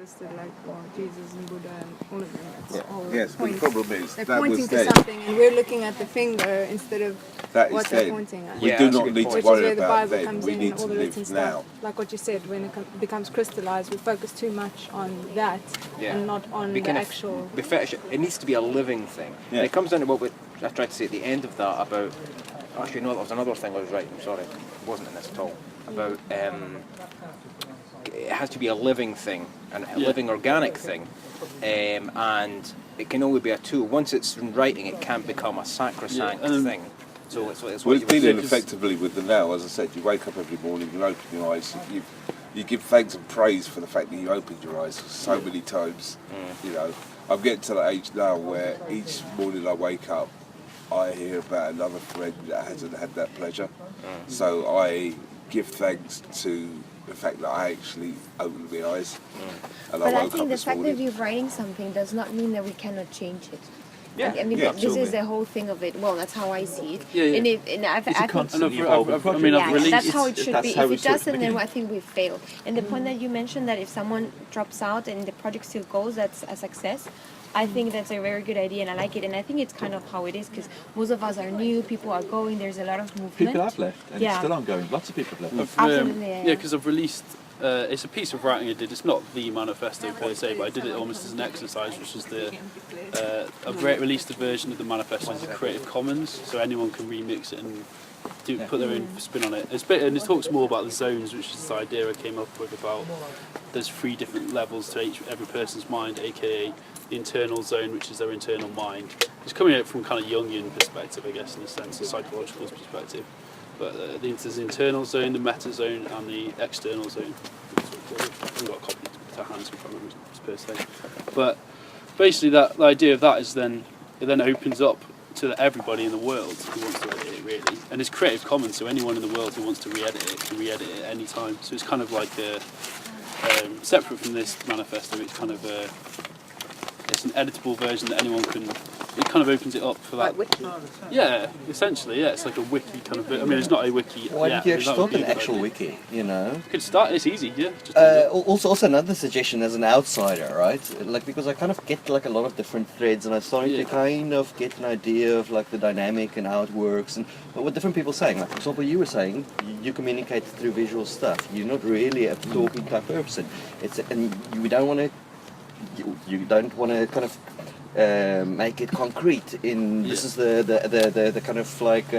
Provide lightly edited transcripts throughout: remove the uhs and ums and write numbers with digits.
existed, like Jesus and Buddha and all of them. That's all Yes, but the problem is they're that pointing was to dead. something, and we're looking at the finger instead of That what is they're dead. pointing at. We Yeah, do that's a not good need point. to Which is worry where the about Bible then. comes We in, need and to all the written live stuff. now. Like what you said, when it becomes crystallized, we focus too much on that and not on the actual. We fetish it. It needs to be a living thing. Yeah. And it comes down to what I tried to say at the end of that about. Actually, no, that was another thing I was writing. Sorry, it wasn't in this at all. About it has to be a living thing, and a living organic thing, and it can only be a tool. Once it's in writing, it can't become a sacrosanct thing. So it's what Well, you it's were dealing saying. effectively with the now. As I said, you wake up every morning, you open your eyes, you give thanks and praise for the fact that you opened your eyes so many times. You know, I'm getting to that age now where each morning I wake up, I hear about another friend that hasn't had that pleasure. So I give thanks to the fact that I actually opened my eyes. And But I woke think up the this fact morning. that you're writing something does not mean that we cannot change it. Yeah. I mean, Yeah, this absolutely. is the whole thing of it. Well, that's how I see it. Yeah, yeah. And I It's a think constantly I've evolving project. yeah, released. that's how it should that's be. how If we it saw it at the doesn't, then beginning. I think we failed. And the point that you mentioned that if someone drops out and the project still goes, that's a success. I think that's a very good idea, and I like it. And I think it's kind of how it is, because most of us are new. People are going. There's a lot of movement. People have left, and Yeah. it's still ongoing. Lots of people have left. Absolutely, yeah. Because I've released. It's a piece of writing I did. It's not the manifesto per se, but I did it almost as an exercise, which is I've released a version of the manifesto as a Creative Commons, so anyone can remix it and put their own spin on it. And it talks more about the zones, which is the idea I came up with about. There's 3 different levels to every person's mind, aka the internal zone, which is their internal mind. It's coming out from kind of Jungian perspective, I guess, in a sense, a psychological perspective. But there's the internal zone, the meta zone, and the external zone. I haven't got a copy to hand in front of me per se. But basically, the idea of that is it then opens up to everybody in the world who wants to edit it, really. And it's Creative Commons, so anyone in the world who wants to re-edit it can re-edit it at any time. So it's kind of like separate from this manifesto. It's kind of it's an editable version that anyone can. It kind of opens it up for that. Like wiki. Yeah, essentially, yeah. It's like a wiki kind of. I mean, it's not a wiki. Why yeah, did you actually that would start be an a good actual idea. wiki, you know? You could start. It's easy, yeah. Just do it. Also another suggestion as an outsider, right? Like, because I kind of get like a lot of different threads, and I started to kind of get an idea of like the dynamic and how it works, and what different people saying. Like, for example, you were saying you communicate through visual stuff. You're not really a talking type person. And you don't want to. You don't want to kind of make it concrete. This is the kind of like.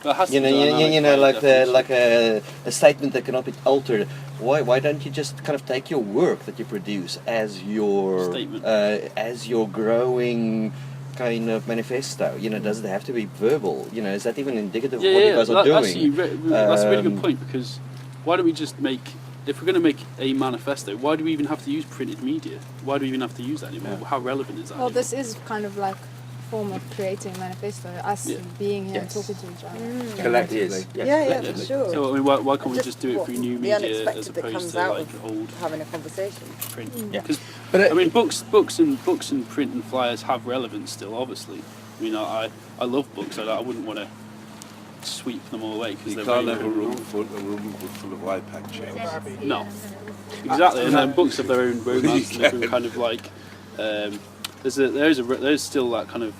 Like a statement that cannot be altered. Why don't you just kind of take your work that you produce as your Statement. As your growing kind of manifesto? You know, does it have to be verbal? You know, is that even indicative of what you guys are doing? Actually, that's a really good point, because why don't we just make? If we're going to make a manifesto, why do we even have to use printed media? Why do we even have to use that anymore? How relevant is that? Well, anymore? this is kind of like a form of creating a manifesto, us being here and talking to each other. Collectively. Yeah, for sure. So I mean, why can't we just do it through new the media unexpected as that opposed comes to out like of old having a conversation. print? Yeah. Because But I mean, books and print and flyers have relevance still. Obviously, I mean, I love books. I wouldn't want to sweep them all away because You they're can't very have a room full of iPad chairs. No, exactly. And then books have their own romance and their own kind of like. There's still that kind of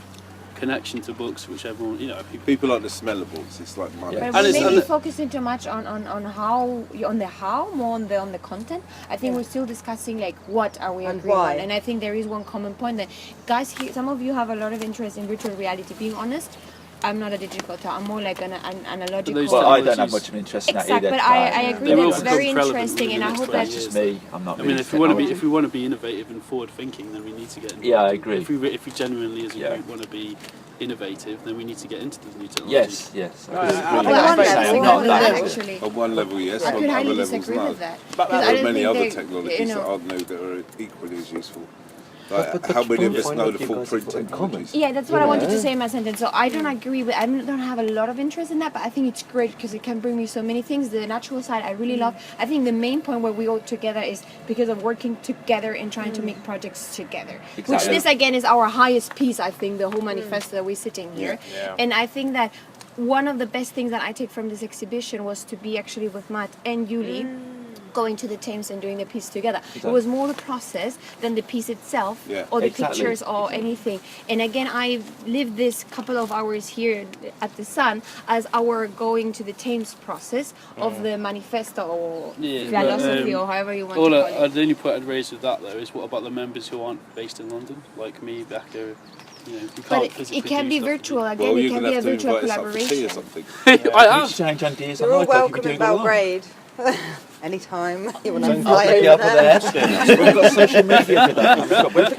connection to books, which everyone, you know, People like the smell of books. It's like money. But And we're it's- maybe focusing too much on the how, more on the content. I think we're still discussing like what are we And agreeing why. on, and I think there is one common point that guys, some of you have a lot of interest in virtual reality. Being honest, I'm not a digital type. I'm more like an analogical. those Well, I don't have technologies- much of an interest in that Exactly, either. but I agree They that will it's very become relevant interesting, within and I the hope next that That's just me. I'm not. I mean, really if we want technology. to be innovative and forward thinking, then we need to get involved. Yeah, I agree. If we genuinely as a group want to be innovative, then we need to get into these new technologies. Yes, yes. I disagree. Well, Well, I'm I not disagree saying with that that. actually. On one level, yes. I On could other highly levels, disagree no. with that. But Because I There are don't many think other they- technologies you know, that I know that are equally as useful. But Like, how many you of us find know out the you full guys print have in technologies? Yeah, that's what I wanted to Yeah. say in my sentence. So I don't agree with. I don't have a lot of interest in that, but I think it's great because it can bring me so many things. The natural side I really love. I think the main point where we all together is because of working together and trying to make projects together. Which Exactly. this again is our highest piece. I think the whole manifesto that we're sitting here, and I think that one of the best things that I take from this exhibition was to be actually with Matt and Yuli. going to the Thames and doing the piece together. It was more the process than the piece itself or the pictures or anything. And again, I lived this couple of hours here at the Sun as our going to the Thames process of the manifesto or philosophy or however you want to call it. The only point I'd raise with that though is what about the members who aren't based in London, like me, Becca? You know, you can't physically it can do be stuff virtual again. Well, it you're can going be to a have to virtual invite us up for tea or collaboration. something. I have. Exchange ideas. You're all like you welcome can in do it all along. Belgrade. Anytime you want to I'll fly take you over up with there. the We've got social media for that. I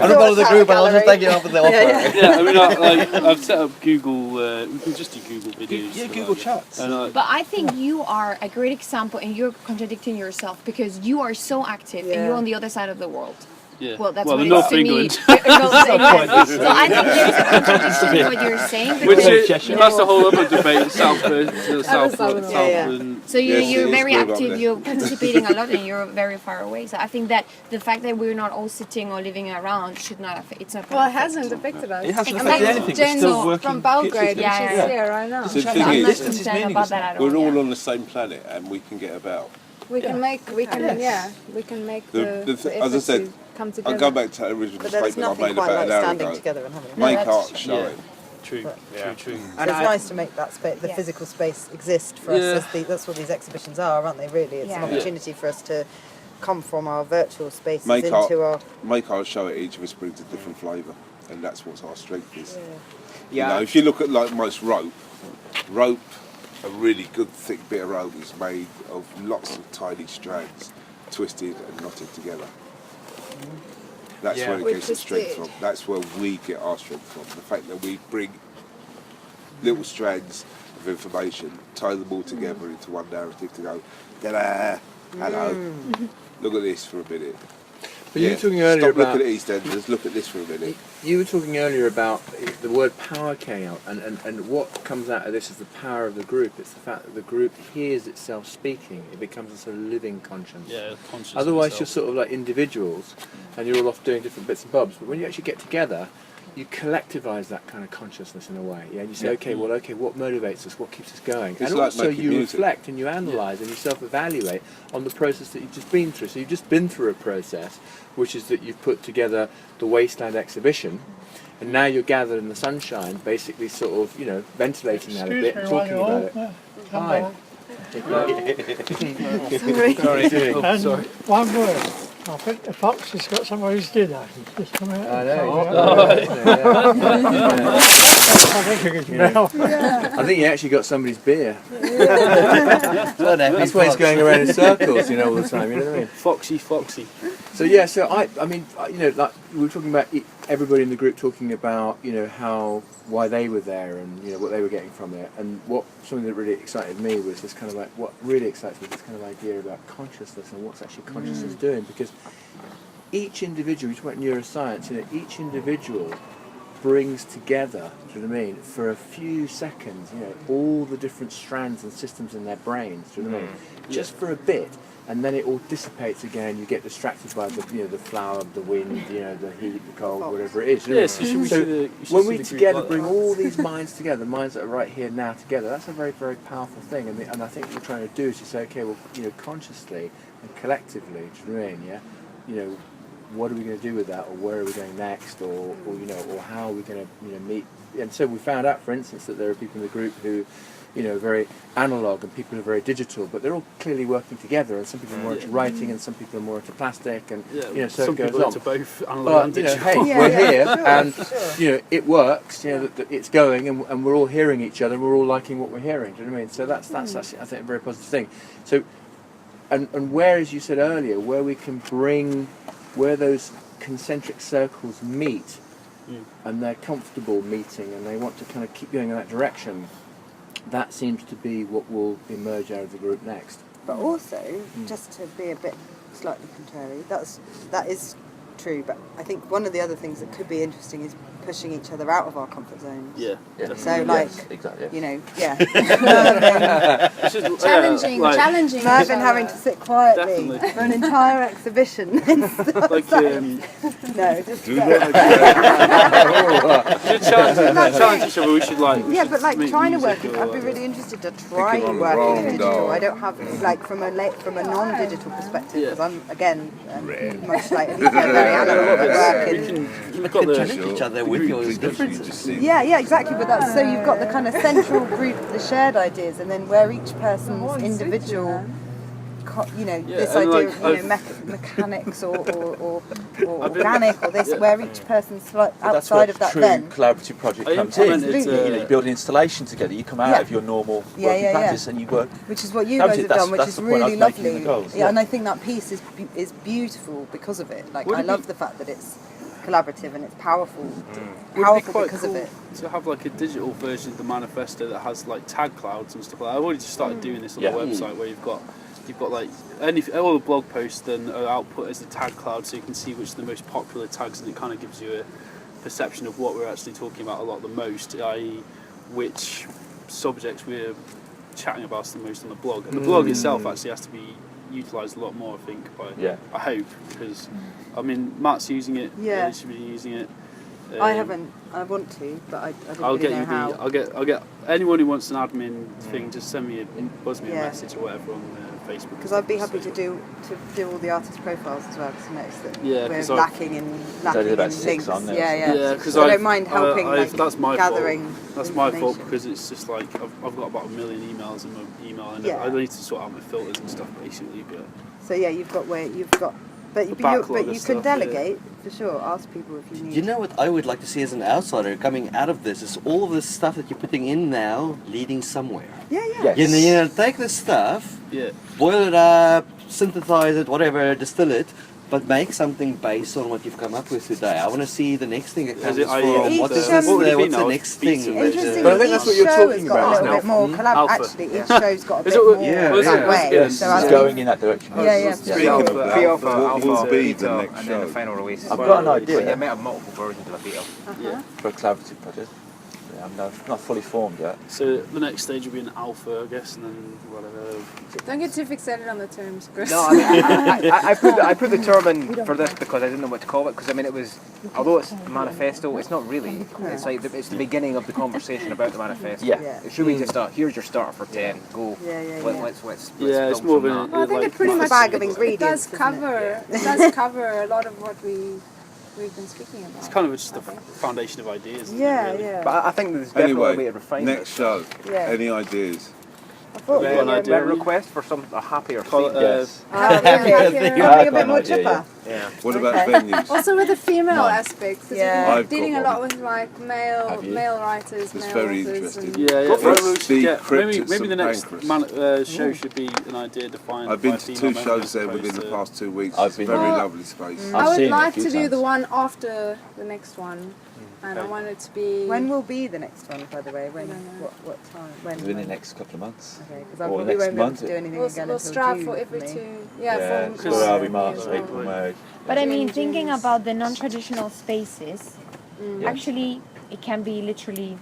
don't follow the group, but I'll just take you up with the offer. Yeah, I mean, I've set up Google. We can just do Google videos. Yeah, for Google that. Chats. And, But I think you are a great example, and you're contradicting yourself because you are so active, and you're on the other side of the world. yeah. Well, that's the what it North is to me. England. So I think there's a contradiction in what you're saying. Which Because is, that's the whole other debate, south to south. So you're it is very good up active, there. you're participating a lot, and you're very far away. So I think that the fact that we're not all sitting or living around should not affect. It's not. Well, it hasn't affected us. It hasn't I affected mean, anything. It's Jen still working. from Belgrade, Yeah, she's yeah. here right now. The So thing I'm is, not this is concerned about meaningless. that at all. we're all yeah. on the same planet and we can get about. We can make the As I effort said, to come I'll together. go back to the original But there is statement I nothing made quite about like an hour standing ago. together and having a Make that's art, show yeah. it. True. True. So it's nice to make that the Yeah. physical space exist for us. That's what these exhibitions are, aren't they? Really, it's an Yeah. opportunity for us to come from our virtual spaces Make into our. Make art, show it. Each of us brings a different flavour, and that's what our strength is. Yeah. You know, if you look at like most rope, a really good thick bit of rope is made of lots of tiny strands, twisted and knotted together. That's Yeah. where it Which gets its is strength good. from. That's where we get our strength from. The fact that we bring little strands of information, tie them all together into one narrative to go, ta-da, hello, look at this for a minute. But you were talking earlier Stop about looking at EastEnders, look at this for a minute. you were talking earlier about the word power came out, and what comes out of this is the power of the group. It's the fact that the group hears itself speaking. It becomes a sort of living conscience. Yeah, conscious. Otherwise, of you're sort of like individuals, and you're all off doing different bits and bobs. But when you actually get together, you collectivise that kind of consciousness in a way. Yeah, you say, okay, what motivates us? What keeps us going? It's and like also making you music. reflect and you analyse and you self-evaluate on the process that you've just been through. So you've just been through a process, which is that you've put together the Wasteland Exhibition, and now you're gathered in the sunshine, basically sort of, ventilating that a bit, talking about it. Hi. Sorry. Sorry. One word. I think the fox has got somewhere he's did that. He's just come out. I know. I think you can smell. I think you actually got somebody's beer. That's why he's going around in circles, all the time. You know what I mean? Foxy. So yeah, I mean, like we were talking about everybody in the group talking about, why they were there and what they were getting from it, and something that really excited me was this kind of like what really excites me, this kind of idea about consciousness and what's actually consciousness doing, because each individual, you talk about neuroscience, each individual brings together, do you know what I mean, for a few seconds, all the different strands and systems in their brains, do you know what I mean, just for a bit. And then it all dissipates again. You get distracted by the flower, the wind, the heat, the cold, whatever it is. Yes. So when we together bring all these minds together, the minds that are right here now together, that's a very, very powerful thing. And I think what we're trying to do is to say, okay, well, consciously and collectively, do you know what I mean? What are we going to do with that, or where are we going next, or how are we going to meet? And so we found out, for instance, that there are people in the group who, are very analog, and people are very digital, but they're all clearly working together. And some people are more into writing, and some people are more into plastic, and so some it goes people on. into both analog But and digital. hey, we're here, and it works. That it's going, and we're all hearing each other. We're all liking what we're hearing. Do you know what I mean? So that's actually, I think, a very positive thing. So, and where, as you said earlier, where we can bring, where those concentric circles meet, and they're comfortable meeting, and they want to kind of keep going in that direction. That seems to be what will emerge out of the group next. But also, just to be a bit slightly contrary, that is true. But I think one of the other things that could be interesting is pushing each other out of our comfort zones. Yeah. So like, exactly. you know, yeah. Challenging. Imagine having to sit quietly Definitely. for an entire exhibition. Like, no, just challenge each other. We should like. yeah, but like make trying to music work. or I'd be whatever. really interested to try Picking on the working wrong in digital. doll. I don't have like from a non-digital perspective because I'm again much like very analog work. We've got the. Challenge each other with your differences. Yeah, exactly. But that's so you've got the kind of central group, the shared ideas, and then where each person's individual, this and idea like, of mechanics or organic or this, where each person's That's where outside of that true then. collaborative project I comes in. implemented, You build an installation together. You come out of your normal working practice and you work. Which is what you guys have done, which is the point I really was making in lovely. the goals, Yeah, and I think that piece is beautiful because of it. Like Would I it love be- the fact that it's collaborative and it's powerful. Would it be Powerful quite because cool of it. to have like a digital version of the manifesto that has like tag clouds and stuff like that? I've already just started doing this on the website where you've got like all the blog posts then are output as a tag cloud, so you can see which are the most popular tags, and it kind of gives you a perception of what we're actually talking about a lot the most, i.e. which subjects we're chatting about the most on the blog. And the blog itself actually has to be utilised a lot more, I think, I hope, because I mean Matt's using it, Yeah. Should be using it. I haven't. I want to, but I don't I'll really get know you how. I'll get anyone who wants an admin thing. Just send me buzz me a Yeah. message or whatever on Facebook. Because I'd be happy to do all the artist profiles as well. Because I noticed that Yeah, we're 'cause lacking in about 6 links. on there. Yeah. because So I don't mind helping. that's my gathering. fault. That's my fault information. because it's just like I've got about 1 million emails in my email, and Yeah. I need to sort out my filters and stuff basically. But So yeah, you've got, but you backlog can of stuff, delegate for sure. Ask people if you need. You know what I would like to see as an outsider coming out of this is all of this stuff that you're putting in now leading somewhere. Yeah. Yes. You know, take this stuff, yeah, boil it up, synthesize it, whatever, distill it, but make something based on what you've come up with today. I want to see the next thing that comes it- from. Each What's what would it be the now? next thing? Interesting. But I think that's what you're each show has talking got a about, little isn't bit more collab. Alpha. Actually, each show's got a Is bit it- more was that it- way. yes, So It's as going in that direction. Yeah. Speaking of that, Pre-alpha, what will alpha, be the beta, next and then the show? final release. I've got an idea. But you might have multiple versions of a beta. For a collaborative project. Yeah, I'm not fully formed yet. So the next stage will be an alpha, I guess, and then whatever. Don't get too fixated on the terms, Chris. No, I mean, I put the term in for this because I didn't know what to call it. Because I mean, it was, although it's manifesto, it's not really. It's like it's the beginning of the conversation about the manifesto. Yeah. It should be just here's your starter for 10. Go. Yeah. Let's Yeah, it's build more of from an. that. Well, I think it pretty It's a much bag of it ingredients, does isn't it? cover it does cover a lot of what we've been speaking about. It's kind of just the foundation of ideas. Isn't Yeah, it, really? yeah. But I think there's definitely a way Anyway, to refine next it. show. Yeah. Any ideas? I thought Maybe an idea. A request for a happier Call it, theme. Yes. Something a bit more idea, chipper. Yeah. What about Okay. venues? Also with the female None. aspect, because Yeah. we're I've dealing got a lot one. with like male Have you? writers, It's male very authors, interesting. and Yeah, Let's maybe we should see get, maybe Cryptids the and next Pancras. show should be an idea defined. I've been by to female 2 shows members there as within the opposed to- past 2 weeks. I've It's a been very there. lovely space. I've I would seen it a like few to do the times. one after the next one, and I want it to be. When will be the next one, by the way? When? I don't know. What time? When? Within the next couple of months. Okay, because I or probably next won't be able month. to do anything We'll, again we'll until strive June for every me. two. Yeah, for so are we me March, as well. April, May. But I mean, June, thinking June. about the non-traditional spaces, Yeah. actually, it can be literally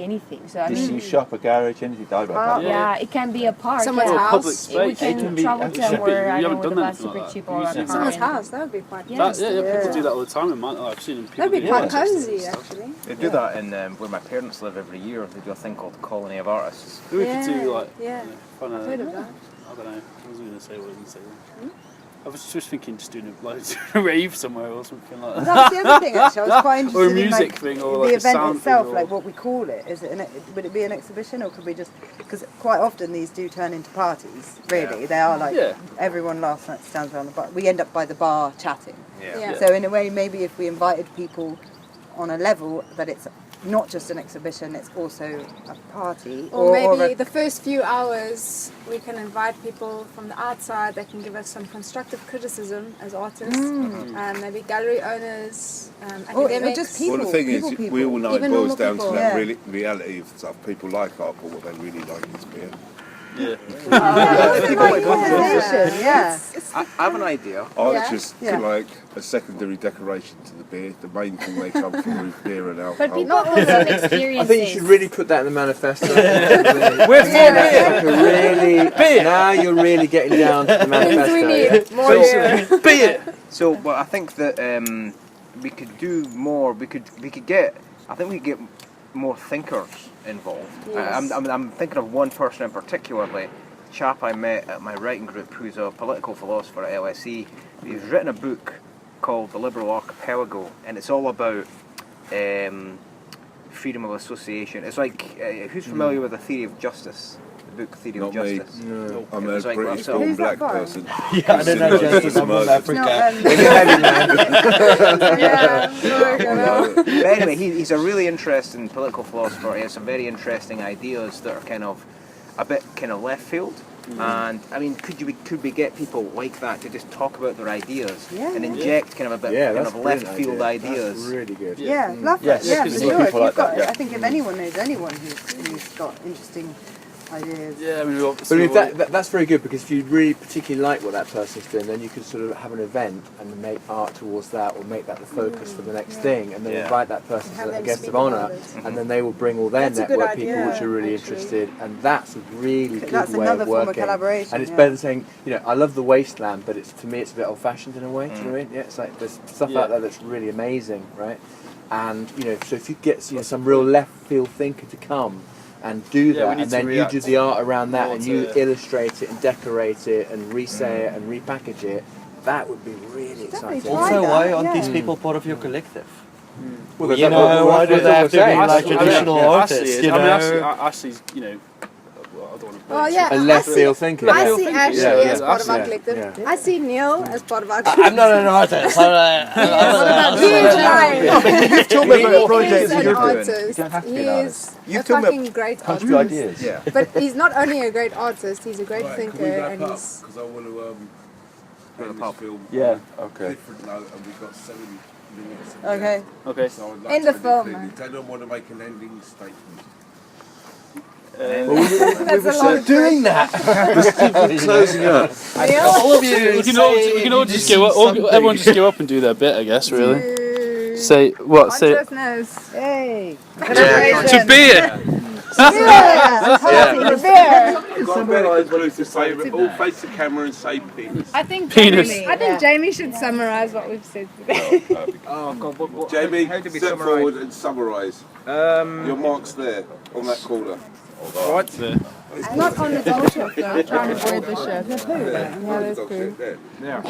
anything. So I DC mean, shop, a garage, anything. I well, yeah, it can be a park. Someone's yeah. house. Public We space. It can can be- travel it to should be. where I You don't haven't know the done bus anything super like cheap that. or You on a should- car Someone's and- house, that would be quite Yeah. nice. People do that all the time in Manchester. I've seen people That'd be do quite that. cozy, actually. They do that in where my parents live every year. They do a thing called the Colony of Artists. We could do like Yeah. fun. I've heard of that. I don't know. I was going to say what I was going to say. I was just thinking just doing a rave somewhere or something like that. That's the other thing, actually. I was quite interested Or a in music like, thing, or the like a event sound itself, thing, or- like what we call it. Is it would it be an exhibition, or could we just? Because quite often these do turn into parties. Really, they are like Yeah. everyone last night stands around the bar. We end up by the bar chatting. Yeah. So in a way, maybe if we invited people on a level that it's not just an exhibition, it's also a party. Or maybe a- the first few hours we can invite people from the outside that can give us some constructive criticism as artists, maybe gallery owners, or academics. just people. Well, the thing is, people. we all know Even it boils normal down people. to that Yeah. reality of stuff. People like art, but what they really like is beer. Yeah. Yeah. I have an idea. Arches like a secondary decoration to the beer. The main thing they come from is beer and alcohol. But people also have experiences. I think you should really put that in the manifesto. We're Really, now you're really getting down to the manifesto. We need more beer. So, well, I think that we could do more. We could get. I think we could get more thinkers involved. Yes. I'm thinking of one person in particularly. A chap I met at my writing group, who's a political philosopher at LSE. He's written a book called The Liberal Archipelago, and it's all about freedom of association. It's like, who's familiar with the theory of justice? The book Theory of Justice. No. I'm a It's like, British well, born Who's that black from? person. Yeah, I don't know justice. I'm from Africa. But anyway, he's a really interesting political philosopher. He has some very interesting ideas that are kind of a bit kind of left field. And I mean, could we get people like that to just talk about their ideas and inject kind of a bit kind of left field ideas? That's really good. Yeah, love Yes, it. Yeah, for because sure. If people you've like got, that, yeah. I think if anyone knows anyone who's got interesting ideas. Yeah, I mean, But if that's very good, because if you really particularly like what that person's doing, then you can sort of have an event and make art towards that, or make that the focus for the next thing, and then invite that person Have as a them guest speak of honour, about it. and then they will bring all their That's a good network people idea, which are really actually. interested, and that's a really good That's way another of form of working. collaboration, And it's yeah. better than saying, I love the wasteland, but to me it's a bit old-fashioned in a way. Do you know what I mean? Yeah, it's like there's stuff out there that's really amazing, right? And so if you get some real left field thinker to come and do Yeah, we that, need and to then you react do the art around that, more and to you it. illustrate it and decorate it and resay it and repackage it, that would be really Definitely exciting. try Also, that, why aren't yeah. these people part of your collective? Well, You know, why do they have to be like traditional artists? Ashley, You know, Ashley's, I don't want to. Oh yeah, A left I field see, thinker. I Yeah. see Ashley Yeah, as part of our yeah, collective. yeah. I see Neil as part of our I'm collective. not an artist. Huge line. You've told me about a He project is that an you're doing. artist. You don't have to be He an is artist. a You've told me fucking great Comes to artist. ideas. Yeah. But he's not only a great artist, he's a great Right, thinker, can we wrap and up? he's. Because I want to end this film Yeah, on a okay. different note, and we've got 7 minutes. Okay. Okay. So I'd like End to the film, conclude. man. Does anyone want to make an ending statement? That's a long doing that. Closing up. All of you. We can all just go up. Everyone just go up and do their bit, I guess. Really. Say what? Say Consciousness. Hey. to beer. Yeah. I've got a better conclude to say, but all face the camera and say penis. I think Penis. I think Jamie should summarise what we've said today. Oh God! What, Jamie, how do we step summarise? forward and summarise. Your mark's there on that corner. What? Not on the Photoshop though. I'm trying to avoid the shirt. Yeah, that's good. Yeah.